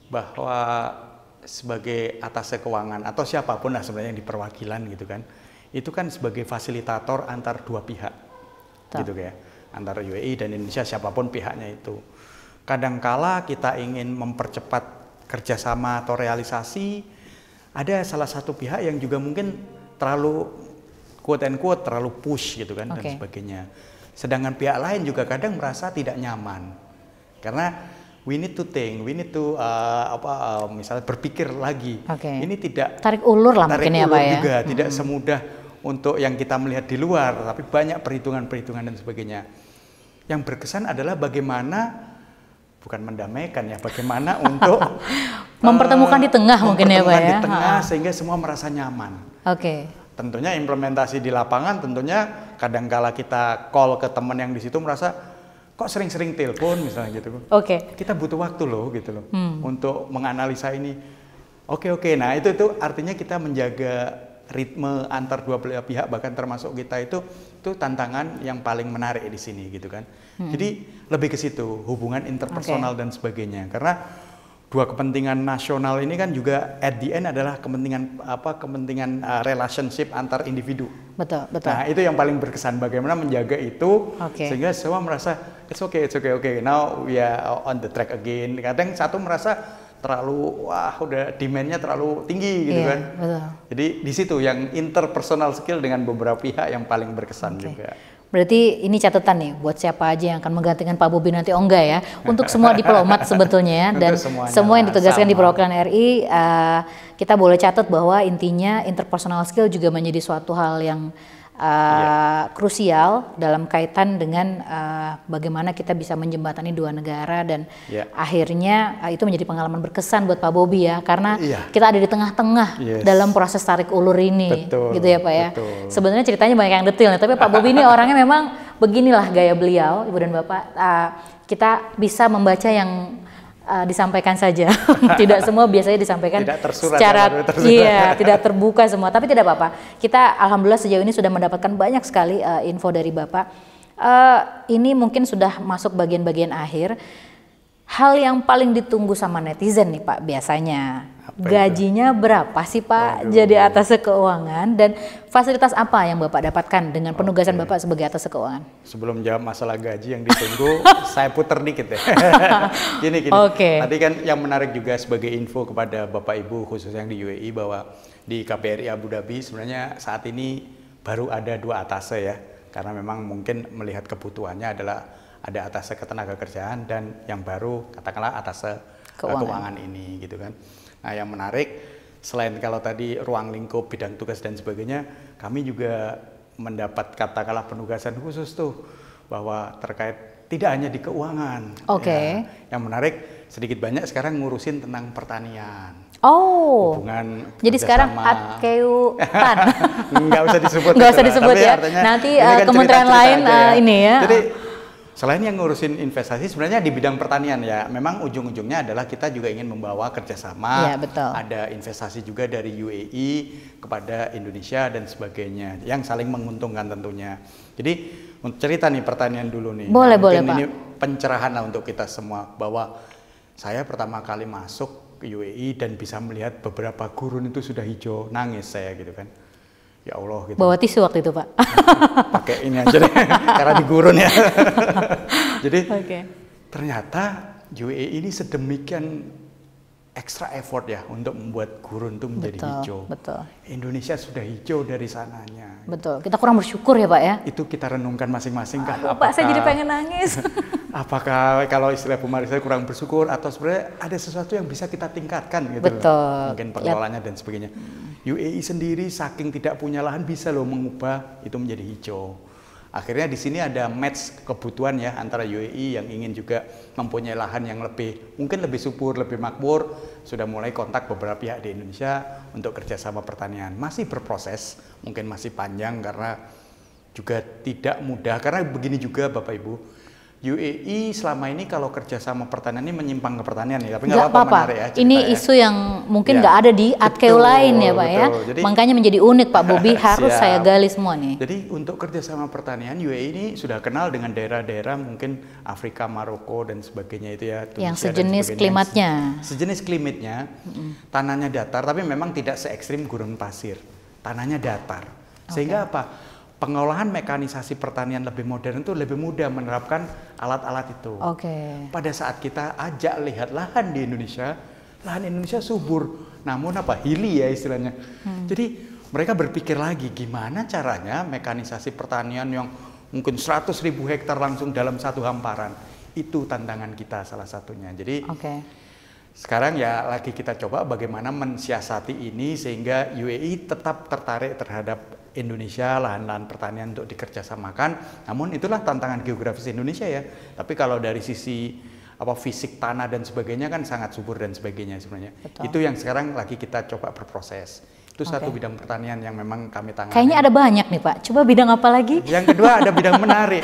bahwa sebagai atas keuangan atau siapapun lah sebenarnya yang di perwakilan gitu kan, itu kan sebagai fasilitator antar dua pihak, gitu ya, antara UAE dan Indonesia, siapapun pihaknya itu. Kadangkala kita ingin mempercepat kerjasama atau realisasi, ada salah satu pihak yang juga mungkin terlalu quote and quote terlalu push gitu kan, dan sebagainya. Sedangkan pihak lain juga kadang merasa tidak nyaman karena we need to think, we need to misalnya berpikir lagi. Ini tidak tarik ulur lah mungkin ya Pak ya. Juga tidak semudah untuk yang kita melihat di luar, tapi banyak perhitungan-perhitungan dan sebagainya. Yang berkesan adalah bagaimana bukan mendamaikan ya, bagaimana untuk mempertemukan di tengah mungkin ya Pak ya. Di tengah sehingga semua merasa nyaman. Tentunya implementasi di lapangan, tentunya kadangkala kita call ke teman yang di situ merasa kok sering-sering telepon misalnya gitu. Kita butuh waktu loh gitu loh untuk menganalisa ini. Nah itu artinya kita menjaga ritme antar dua pihak, bahkan termasuk kita itu tantangan yang paling menarik di sini gitu kan. Jadi lebih ke situ, hubungan interpersonal dan sebagainya, karena dua kepentingan nasional ini kan juga at the end adalah kepentingan relationship antar individu. Betul. Nah itu yang paling berkesan, bagaimana menjaga itu sehingga semua merasa it's okay, now we are on the track again. Kadang satu merasa terlalu udah demand-nya terlalu tinggi gitu kan. Jadi di situ yang interpersonal skill dengan beberapa pihak yang paling berkesan juga. Berarti ini catatan nih buat siapa aja yang akan menggantikan Pak Bobi nanti, enggak ya, untuk semua diplomat sebetulnya ya, dan semua yang ditugaskan di perwakilan RI, kita boleh catat bahwa intinya interpersonal skill juga menjadi suatu hal yang krusial dalam kaitan dengan bagaimana kita bisa menjembatani dua negara, dan akhirnya itu menjadi pengalaman berkesan buat Pak Bobi ya, karena kita ada di tengah-tengah dalam proses tarik ulur ini, gitu ya Pak ya. Sebenarnya ceritanya banyak yang detail, tapi Pak Bobi ini orangnya memang beginilah gaya beliau, Ibu dan Bapak. Kita bisa membaca yang disampaikan saja, tidak semua biasanya disampaikan secara tidak terbuka semua, tapi tidak apa-apa. Kita alhamdulillah sejauh ini sudah mendapatkan banyak sekali info dari Bapak. Ini mungkin sudah masuk bagian-bagian akhir. Hal yang paling ditunggu sama netizen nih Pak biasanya, gajinya berapa sih Pak jadi atas keuangan, dan fasilitas apa yang Bapak dapatkan dengan penugasan Bapak sebagai atas keuangan? Sebelum jawab masalah gaji yang ditunggu, saya putar dikit ya. Gini. Tadi kan yang menarik juga sebagai info kepada Bapak Ibu khususnya yang di UAE, bahwa di KBRI Abu Dhabi sebenarnya saat ini baru ada 2 atase ya, karena memang mungkin melihat kebutuhannya adalah ada atase ketenaga kerjaan dan yang baru katakanlah atase keuangan ini gitu kan. Nah yang menarik, selain kalau tadi ruang lingkup bidang tugas dan sebagainya, kami juga mendapat katakanlah penugasan khusus tuh, bahwa terkait tidak hanya di keuangan. Yang menarik, sedikit banyak sekarang ngurusin tentang pertanian. Hubungan jadi sekarang Adkeutan nggak usah disebut, ya. Nanti kan kementerian lain ini ya. Jadi selain yang ngurusin investasi, sebenarnya di bidang pertanian ya, memang ujung-ujungnya adalah kita juga ingin membawa kerjasama. Ada investasi juga dari UAE kepada Indonesia dan sebagainya, yang saling menguntungkan tentunya. Jadi cerita nih pertanian dulu nih. Boleh Pak. Ini pencerahan lah untuk kita semua, bahwa saya pertama kali masuk ke UAE dan bisa melihat beberapa gurun itu sudah hijau, nangis saya gitu kan. Ya Allah gitu. Bawa tisu waktu itu Pak? Pakai ini aja deh, karena di gurun ya. Jadi ternyata UAE ini sedemikian extra effort ya untuk membuat gurun itu menjadi hijau. Betul. Indonesia sudah hijau dari sananya. Betul. Kita kurang bersyukur ya Pak ya. Itu kita renungkan masing-masing kan. Pak, saya jadi pengen nangis. Apakah kalau istilah Bu Marisa kurang bersyukur atau sebenarnya ada sesuatu yang bisa kita tingkatkan gitu. Betul. Mungkin pengelolaannya dan sebagainya. UAE sendiri saking tidak punya lahan bisa loh mengubah itu menjadi hijau. Akhirnya di sini ada match kebutuhan ya antara UAE yang ingin juga mempunyai lahan yang mungkin lebih subur, lebih makmur, sudah mulai kontak beberapa pihak di Indonesia untuk kerjasama pertanian. Masih berproses, mungkin masih panjang karena juga tidak mudah. Karena begini juga Bapak Ibu, UAE selama ini kalau kerjasama pertanian ini menyimpang ke pertanian ya, tapi nggak apa-apa, menarik ya. Ini isu yang mungkin nggak ada di Atkeu lain ya Pak ya. Jadi, makanya menjadi unik Pak Bobi, harus saya gali semua nih. Jadi untuk kerjasama pertanian UAE ini sudah kenal dengan daerah-daerah mungkin Afrika, Maroko dan sebagainya itu ya. Tunisia, yang sejenis klimatnya. Sejenis klimatnya, tanahnya datar tapi memang tidak se ekstrim gurun pasir. Tanahnya datar. Sehingga apa? Pengolahan mekanisasi pertanian lebih modern itu lebih mudah menerapkan alat-alat itu. Pada saat kita ajak lihat lahan di Indonesia, lahan Indonesia subur, namun apa? Hilly ya istilahnya. Jadi mereka berpikir lagi gimana caranya mekanisasi pertanian yang mungkin 100.000 hektar langsung dalam satu hamparan. Itu tantangan kita salah satunya. Jadi sekarang ya lagi kita coba bagaimana mensiasati ini sehingga UAE tetap tertarik terhadap Indonesia, lahan-lahan pertanian untuk dikerjasamakan. Namun itulah tantangan geografis Indonesia ya. Tapi kalau dari sisi fisik tanah dan sebagainya kan sangat subur dan sebagainya sebenarnya. Itu yang sekarang lagi kita coba berproses. Itu satu bidang pertanian yang memang kami tangani. Kayaknya ada banyak nih Pak. Coba bidang apa lagi? Yang kedua ada bidang menarik.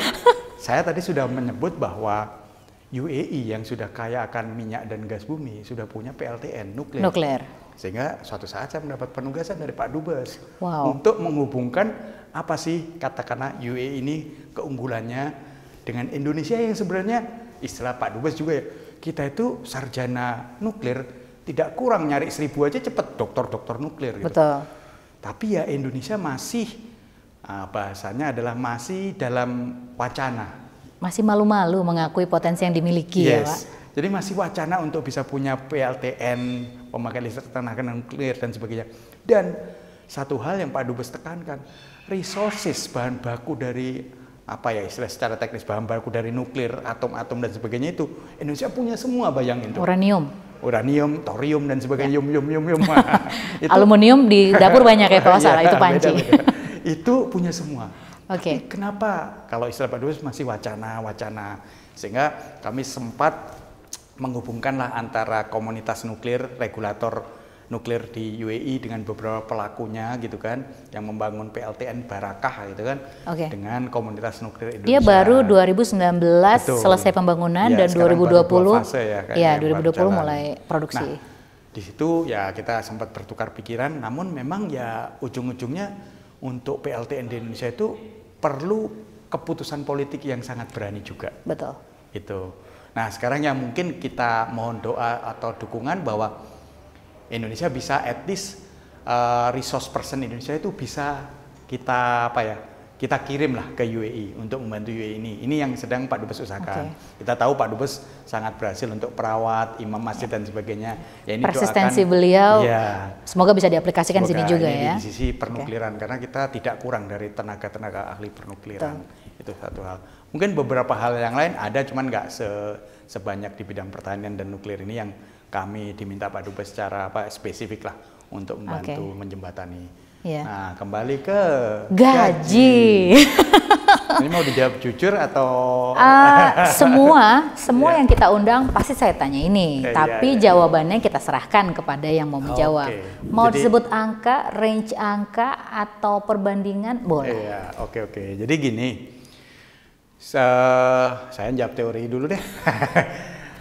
Saya tadi sudah menyebut bahwa UAE yang sudah kaya akan minyak dan gas bumi sudah punya PLTN nuklir. Sehingga suatu saat saya mendapat penugasan dari Pak Dubes untuk menghubungkan apa sih katakanlah UAE ini keunggulannya dengan Indonesia yang sebenarnya istilah Pak Dubes juga ya, kita itu sarjana nuklir tidak kurang nyari 1000 aja cepet dokter nuklir gitu. Betul. Tapi ya Indonesia masih bahasanya adalah masih dalam wacana. Masih malu-malu mengakui potensi yang dimiliki ya Pak. Jadi masih wacana untuk bisa punya PLTN, pembangkit listrik tenaga nuklir dan sebagainya. Dan satu hal yang Pak Dubes tekankan, resources bahan baku dari istilah secara teknis bahan baku dari nuklir, atom-atom dan sebagainya itu Indonesia punya semua, bayangin tuh. Uranium, thorium dan sebagainya, yum. Itu, aluminium di dapur banyak ya kalau salah, itu panci. Itu punya semua. Tapi kenapa kalau istilah Pak Dubes masih wacana? Sehingga kami sempat menghubungkanlah antara komunitas nuklir, regulator nuklir di UAE dengan beberapa pelakunya gitu kan, yang membangun PLTN Barakah gitu kan, dengan komunitas nuklir Indonesia. Dia baru 2019 selesai pembangunan dan 2020 2020 mulai produksi. Nah, di situ ya kita sempat bertukar pikiran, namun memang ya ujung-ujungnya untuk PLTN di Indonesia itu perlu keputusan politik yang sangat berani juga. Betul. Itu. Nah sekarang yang mungkin kita mohon doa atau dukungan bahwa Indonesia bisa at least resource person Indonesia itu bisa kita kirim lah ke UAE untuk membantu UAE ini. Ini yang sedang Pak Dubes usahakan. Kita tahu Pak Dubes sangat berhasil untuk perawat, imam masjid dan sebagainya. Ya, ini persistensi beliau semoga bisa diaplikasikan di sini juga ya. Di sisi pernukliran karena kita tidak kurang dari tenaga-tenaga ahli pernukliran. Itu satu hal. Mungkin beberapa hal yang lain ada, cuman nggak sebanyak di bidang pertanian dan nuklir ini yang kami diminta Pak Dubes secara apa spesifik lah untuk membantu menjembatani. Yeah. Nah, kembali ke gaji. Ini mau dijawab jujur atau semua yang kita undang pasti saya tanya ini, tapi jawabannya kita serahkan kepada yang mau menjawab. Mau disebut angka, range angka atau perbandingan boleh. Iya, oke. Jadi gini, saya jawab teori dulu deh.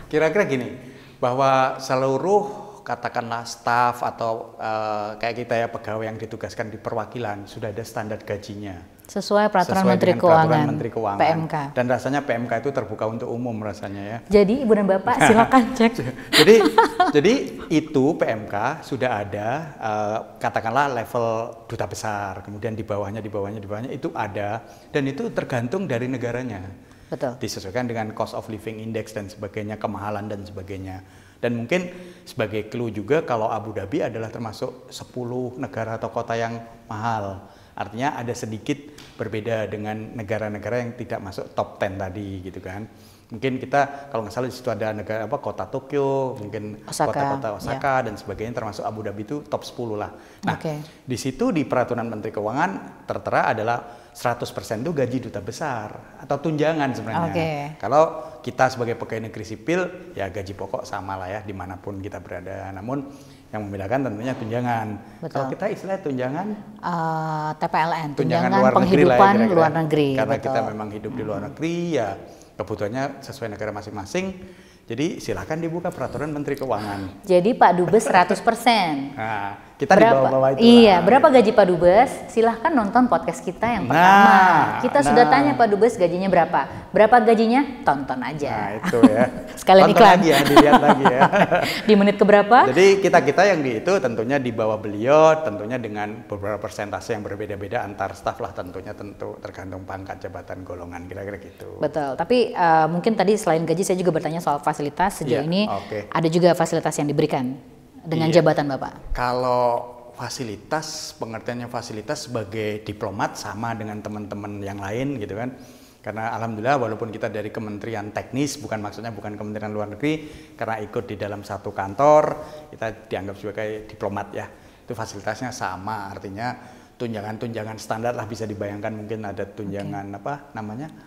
Kira-kira gini, bahwa seluruh katakanlah staf atau kayak kita ya pegawai yang ditugaskan di perwakilan sudah ada standar gajinya sesuai peraturan Menteri Keuangan, PMK. Dan rasanya PMK itu terbuka untuk umum rasanya ya. Jadi Ibu dan Bapak silakan cek. jadi itu PMK sudah ada katakanlah level duta besar, kemudian di bawahnya itu ada, dan itu tergantung dari negaranya. Betul. Disesuaikan dengan cost of living index dan sebagainya, kemahalan dan sebagainya. Dan mungkin sebagai clue juga kalau Abu Dhabi adalah termasuk 10 negara atau kota yang mahal. Artinya ada sedikit berbeda dengan negara-negara yang tidak masuk top 10 tadi gitu kan. Mungkin kita kalau nggak salah di situ ada negara kota Tokyo, mungkin kota-kota Osaka dan sebagainya, termasuk Abu Dhabi itu top 10 lah. Nah, di situ di peraturan Menteri Keuangan tertera adalah 100% itu gaji duta besar atau tunjangan sebenarnya. Kalau kita sebagai pegawai negeri sipil ya gaji pokok sama lah ya dimanapun kita berada. Namun yang membedakan tentunya tunjangan. Kalau kita istilahnya tunjangan TPLN, tunjangan penghidupan luar negeri. Karena kita memang hidup di luar negeri ya kebutuhannya sesuai negara masing-masing. Jadi silakan dibuka peraturan Menteri Keuangan. Jadi Pak Dubes 100%. Nah, kita di bawah-bawah itu. Iya, berapa gaji Pak Dubes? Silahkan nonton podcast kita yang pertama. Kita sudah tanya Pak Dubes gajinya berapa. Berapa gajinya? Tonton aja. Nah, itu ya. Sekalian tonton iklan. Lagi ya, dilihat lagi ya. Di menit keberapa? Jadi kita yang di itu tentunya di bawah beliau, tentunya dengan beberapa persentase yang berbeda-beda antar staf lah tentunya, tergantung pangkat, jabatan, golongan, kira-kira gitu. Betul, tapi mungkin tadi selain gaji saya juga bertanya soal fasilitas. Sejauh ini ada juga fasilitas yang diberikan dengan jabatan Bapak? Kalau fasilitas, pengertiannya fasilitas sebagai diplomat sama dengan teman-teman yang lain gitu kan. Karena alhamdulillah walaupun kita dari kementerian teknis, bukan kementerian luar negeri, karena ikut di dalam satu kantor, kita dianggap sebagai diplomat ya. Itu fasilitasnya sama, artinya tunjangan standar lah, bisa dibayangkan mungkin ada tunjangan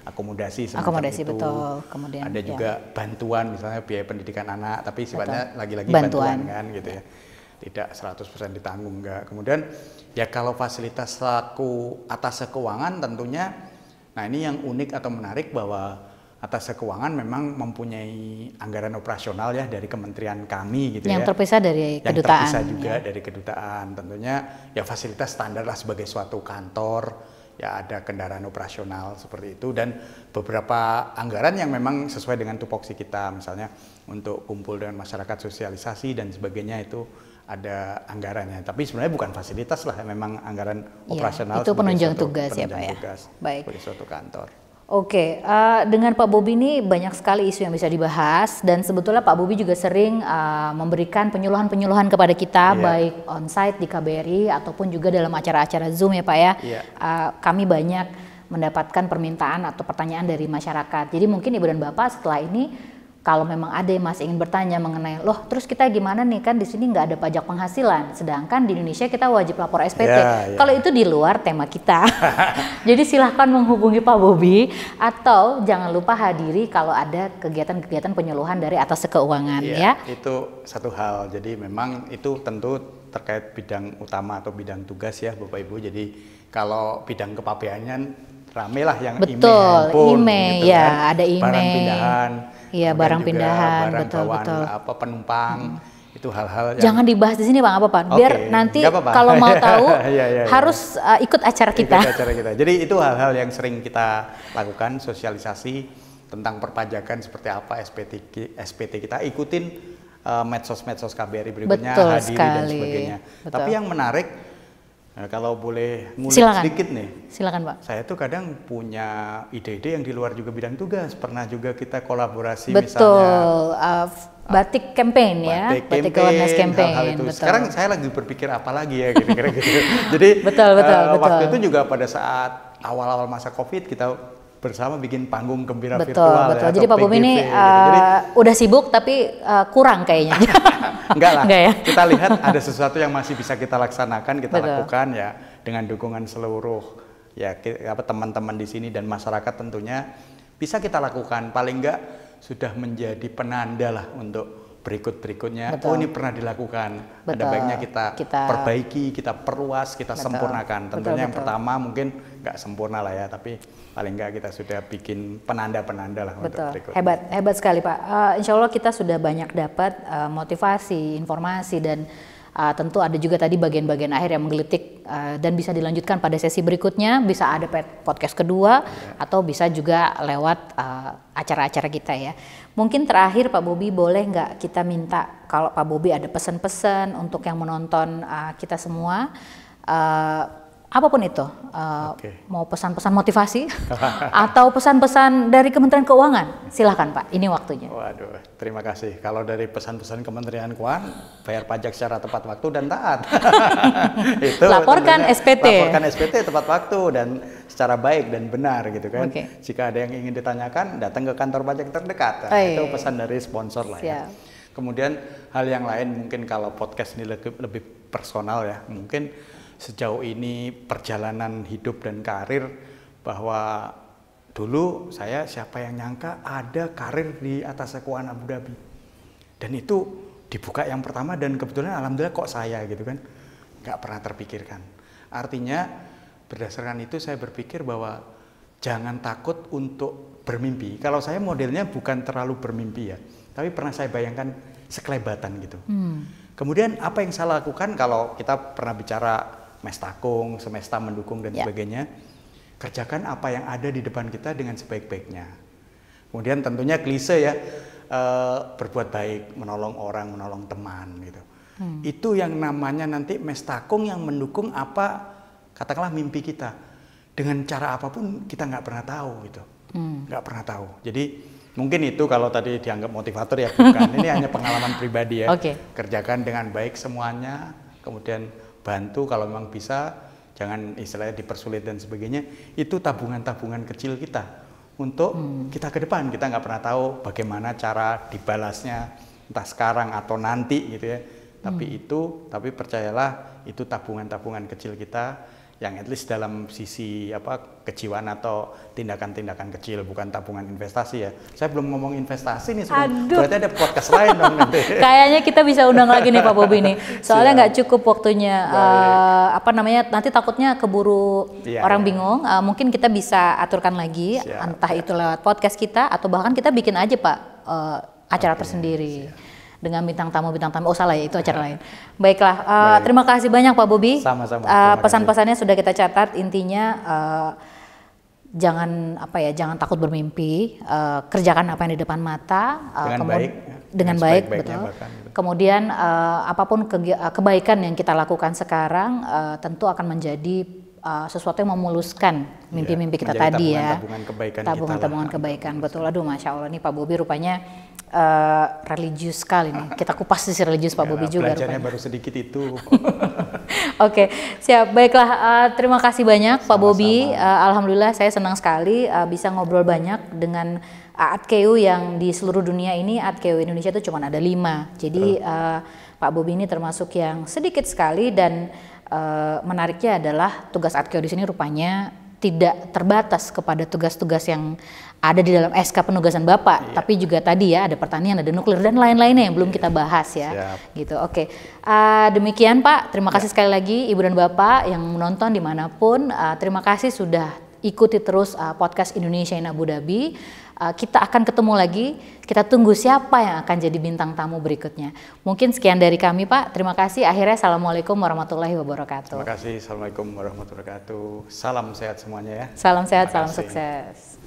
akomodasi semacam itu. Betul. Kemudian ada juga bantuan misalnya biaya pendidikan anak, tapi sifatnya lagi-lagi bantuan kan gitu ya. Tidak 100% ditanggung enggak. Kemudian ya kalau fasilitas selaku atas keuangan tentunya, nah ini yang unik atau menarik bahwa atas keuangan memang mempunyai anggaran operasional ya dari kementerian kami gitu yang terpisah dari kedutaan. Yang terpisah juga dari kedutaan. Tentunya ya fasilitas standar lah sebagai suatu kantor, ya ada kendaraan operasional seperti itu dan beberapa anggaran yang memang sesuai dengan tupoksi kita, misalnya untuk kumpul dengan masyarakat, sosialisasi dan sebagainya itu ada anggarannya. Tapi sebenarnya bukan fasilitas lah, memang anggaran operasional. Itu penunjang tugas ya Pak ya. Baik. Sebagai suatu kantor. Oke, dengan Pak Bobi ini banyak sekali isu yang bisa dibahas dan sebetulnya Pak Bobi juga sering memberikan penyuluhan-penyuluhan kepada kita baik onsite di KBRI ataupun juga dalam acara-acara Zoom ya Pak ya. Kami banyak mendapatkan permintaan atau pertanyaan dari masyarakat. Jadi mungkin Ibu dan Bapak setelah ini kalau memang ada yang masih ingin bertanya mengenai loh terus kita gimana nih, kan di sini nggak ada pajak penghasilan, sedangkan di Indonesia kita wajib lapor SPT. Kalau itu di luar tema kita, jadi silahkan menghubungi Pak Bobi atau jangan lupa hadiri kalau ada kegiatan-kegiatan penyuluhan dari atas keuangan ya. Itu satu hal. Jadi memang itu tentu terkait bidang utama atau bidang tugas ya Bapak Ibu. Jadi kalau bidang kepabeanan rame lah yang email gitu ya kan. ada email. Barang pindahan. Iya, barang pindahan, barang betul. Penumpang, itu hal-hal yang jangan dibahas di sini Bang, apa-apa. Biar nanti kalau mau tahu harus ikut acara kita. Jadi itu hal-hal yang sering kita lakukan, sosialisasi tentang perpajakan seperti apa SPT kita, ikutin medsos KBRI berikutnya, hadiri dan sebagainya. Tapi yang menarik, kalau boleh ngulik sedikit nih. Silakan Pak. Saya tuh kadang punya ide-ide yang di luar juga bidang tugas. Pernah juga kita kolaborasi misalnya batik campaign ya, batik awareness campaign. Hal itu. Sekarang saya lagi berpikir apa lagi ya kira-kira gitu. Jadi waktu itu juga pada saat awal-awal masa Covid kita bersama bikin panggung gembira virtual. Ya, jadi Pak Bobi ini udah sibuk tapi kurang kayaknya. Enggak lah, ya? Kita lihat ada sesuatu yang masih bisa kita laksanakan, kita lakukan ya dengan dukungan seluruh ya teman-teman di sini dan masyarakat tentunya bisa kita lakukan. Paling enggak sudah menjadi penanda lah untuk berikut-berikutnya. Oh ini pernah dilakukan. Ada baiknya kita perbaiki, kita perluas, kita sempurnakan. Tentunya yang pertama mungkin nggak sempurna lah ya, tapi paling nggak kita sudah bikin penanda-penanda lah untuk berikutnya. Hebat sekali Pak. Insya Allah kita sudah banyak dapat motivasi, informasi dan tentu ada juga tadi bagian-bagian akhir yang menggelitik dan bisa dilanjutkan pada sesi berikutnya, bisa ada podcast kedua atau bisa juga lewat acara-acara kita ya. Mungkin terakhir Pak Bobi boleh nggak kita minta kalau Pak Bobi ada pesan-pesan untuk yang menonton kita semua, apapun itu, mau pesan-pesan motivasi atau pesan-pesan dari Kementerian Keuangan, silahkan Pak, ini waktunya. Waduh, terima kasih. Kalau dari pesan-pesan Kementerian Keuangan, bayar pajak secara tepat waktu dan taat. Itu laporkan SPT. Laporkan SPT tepat waktu dan secara baik dan benar gitu kan. Jika ada yang ingin ditanyakan, datang ke kantor pajak terdekat. Itu pesan dari sponsor lah ya. Kemudian hal yang lain mungkin kalau podcast ini lebih personal ya, mungkin sejauh ini perjalanan hidup dan karir, bahwa dulu saya siapa yang nyangka ada karir di Atasnya Keuangan Abu Dhabi, dan itu dibuka yang pertama dan kebetulan alhamdulillah kok saya gitu kan, nggak pernah terpikirkan. Artinya berdasarkan itu saya berpikir bahwa jangan takut untuk bermimpi. Kalau saya modelnya bukan terlalu bermimpi ya, tapi pernah saya bayangkan sekelebatan gitu. Kemudian apa yang saya lakukan, kalau kita pernah bicara Mestakung, Semesta mendukung dan sebagainya, kerjakan apa yang ada di depan kita dengan sebaik-baiknya. Kemudian tentunya klise ya, berbuat baik, menolong orang, menolong teman gitu. Itu yang namanya nanti Mestakung yang mendukung apa, katakanlah mimpi kita. Dengan cara apapun kita nggak pernah tahu gitu, nggak pernah tahu. Jadi mungkin itu kalau tadi dianggap motivator ya bukan, ini hanya pengalaman pribadi ya. Kerjakan dengan baik semuanya, kemudian bantu kalau memang bisa, jangan istilahnya dipersulit dan sebagainya. Itu tabungan-tabungan kecil kita untuk kita ke depan. Kita nggak pernah tahu bagaimana cara dibalasnya, entah sekarang atau nanti gitu ya. Tapi percayalah itu tabungan-tabungan kecil kita yang at least dalam sisi kejiwaan atau tindakan-tindakan kecil, bukan tabungan investasi ya. Saya belum ngomong investasi nih, berarti ada podcast lain dong nanti. Kayaknya kita bisa undang lagi nih Pak Bobi nih. Soalnya nggak cukup waktunya, nanti takutnya keburu orang bingung. Mungkin kita bisa aturkan lagi, entah itu lewat podcast kita atau bahkan kita bikin aja Pak acara tersendiri. Dengan bintang tamu, oh salah ya, itu acara lain. Baiklah, terima kasih banyak Pak Bobi. Sama-sama. Pesan-pesannya sudah kita catat. Intinya jangan takut bermimpi, kerjakan apa yang di depan mata dengan baik, betul. Kemudian apapun kebaikan yang kita lakukan sekarang tentu akan menjadi sesuatu yang memuluskan mimpi-mimpi kita tadi ya. Tabungan kebaikan, betul. Aduh, Masya Allah nih Pak Bobi rupanya religius sekali nih. Kita kupas sisi religius Pak Bobi juga. Belajarnya baru sedikit itu. Oke, siap. Baiklah, terima kasih banyak Pak Bobi. Alhamdulillah saya senang sekali bisa ngobrol banyak dengan AATKEU yang di seluruh dunia ini. AATKEU Indonesia itu cuma ada 5. Jadi Pak Bobi ini termasuk yang sedikit sekali, dan menariknya adalah tugas AATKEU di sini rupanya tidak terbatas kepada tugas-tugas yang ada di dalam SK penugasan Bapak, tapi juga tadi ya ada pertanian, ada nuklir dan lain-lainnya yang belum kita bahas ya. Gitu. Oke. Demikian Pak, terima kasih sekali lagi Ibu dan Bapak yang menonton dimanapun. Terima kasih sudah ikuti terus podcast Indonesia in Abu Dhabi. Kita akan ketemu lagi, kita tunggu siapa yang akan jadi bintang tamu berikutnya. Mungkin sekian dari kami Pak, terima kasih. Akhirnya Assalamualaikum warahmatullahi wabarakatuh. Terima kasih, Assalamualaikum warahmatullahi wabarakatuh. Salam sehat semuanya ya. Salam sehat, salam sukses.